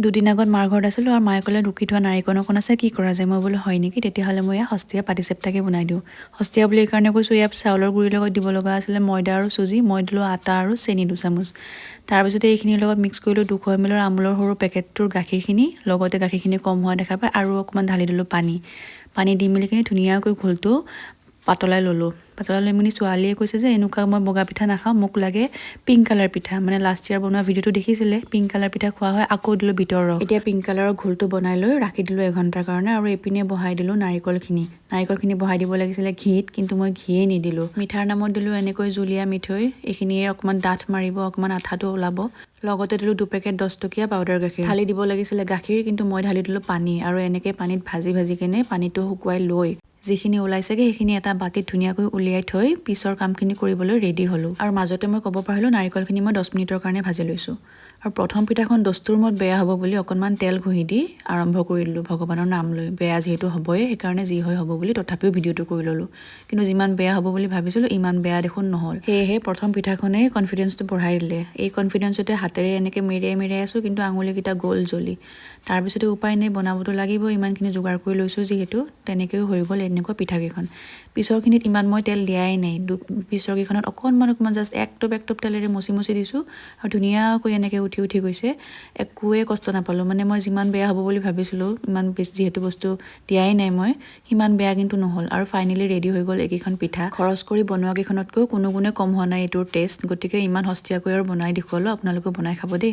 দুদিন আগত মাৰ ঘৰত আছিলোঁ আৰু মায়ে ক'লে ৰুকি থোৱা নাৰিকল অকণ আছে কি কৰা যায় মই বোলো হয় নেকি তেতিয়াহ'লে মই সস্তীয়া পাটিচেপ্তাকে বনাই দিওঁ সস্তীয়া বুলি এইকাৰণে কৈছোঁ ইয়াত চাউলৰ গুড়িৰ লগত দিব লগা আছিলে ময়দা আৰু চুজি মই দিলোঁ আটা আৰু চেনি 2 চামুচ তাৰপিছতে এইখিনিৰ লগত মিক্স কৰিলোঁ 200 ml আমুলৰ সৰু পেকেটটোৰ গাখীৰখিনি লগতে গাখীৰখিনি কম হোৱা দেখা পায় আৰু অকণমান ঢালি দিলোঁ পানী দি মেলি কিনে ধুনীয়াকৈ ঘোলটো পাতলাই ল'লোঁ পাতলাই লৈ মেলি ছোৱালীয়ে কৈছে যে এনেকুৱা মই বগা পিঠা নাখাওঁ মোক লাগে পিংক কালাৰ পিঠা মানে লাষ্ট ইয়াৰ বনোৱা ভিডিঅ'টো দেখিছিলে পিংক কালাৰ পিঠা খোৱা হয় আকৌ দিলোঁ বিটৰ ৰস এতিয়া পিংক কালাৰৰ ঘোলটো বনাই লৈ ৰাখি দিলোঁ 1 ঘণ্টাৰ কাৰণে আৰু এইপিনে বহাই দিলোঁ নাৰিকলখিনি বহাই দিব লাগিছিলে ঘিত কিন্তু মই ঘিয়ে নিদিলোঁ মিঠাৰ নামত দিলোঁ এনেকৈ জুলীয়া মিঠৈ এইখিনিয়ে অকণমান ডাঠ মাৰিব অকণমান আঠাটো ওলাব লগতে দিলোঁ 2 পেকেট 10 টকীয়া পাউডাৰ গাখীৰ ঢালি দিব লাগিছিলে গাখীৰ কিন্তু মই ঢালি দিলোঁ পানী আৰু এনেকৈ পানীত ভাজি কেনে পানীটো শুকুৱাই লৈ যিখিনি ওলাইছেগে সেইখিনি এটা বাটিত ধুনীয়াকৈ উলিয়াই থৈ পিছৰ কামখিনি কৰিবলৈ ৰেডি হ'লোঁ আৰু মাজতে মই ক'ব পাৰিলোঁ নাৰিকলখিনি মই 10 মিনিটৰ কাৰণে ভাজি লৈছোঁ আৰু প্ৰথম পিঠাখন দস্তুৰ মত বেয়া হ'ব বুলি অকণমান তেল ঘঁহি দি আৰম্ভ কৰি দিলোঁ ভগৱানৰ নাম লৈ বেয়া যিহেতু হ'বই সেইকাৰণে যি হয় হ'ব বুলি তথাপিও ভিডিঅ'টো কৰি ল'লোঁ কিন্তু যিমান বেয়া হ'ব বুলি ভাবিছিলোঁ ইমান বেয়া দেখোন নহ'ল সেয়েহে প্ৰথম পিঠাখনেই কনফিডেন্সটো বঢ়াই দিলে এই কনফিডেন্সতে হাতেৰে এনেকৈ মেৰিয়াই আছোঁ কিন্তু আঙুলিকেইটা গ'ল জ্বলি তাৰপিছতে উপায় নাই বনাবতো লাগিব ইমানখিনি যোগাৰ কৰি লৈছোঁ যিহেতু তেনেকৈও হৈ গ'ল এনেকুৱা পিঠাকেইখন পিছৰখিনিত ইমান মই তেল দিয়াই নাই পিছৰকেইখনত অকণমান জাষ্ট এক টোপ তেলেৰে মচি দিছোঁ আৰু ধুনীয়াকৈ এনেকৈ উঠি গৈছে একোৱে কষ্ট নাপালোঁ মানে মই যিমান বেয়া হ'ব বুলি ভাবিছিলোঁ ইমান বেছি যিহেতু বস্তু দিয়াই নাই মই সিমান বেয়া কিন্তু নহ'ল আৰু ফাইনেলি ৰেডি হৈ গ'ল এইকেইখন পিঠা খৰচ কৰি বনোৱা কেইখনতকৈ কোনো গুণে কম হোৱা নাই এইটোৰ টেষ্ট গতিকে ইমান সস্তীয়াকৈ আৰু বনাই দেখুৱালোঁ আপোনালোকেও বনাই খাব দেই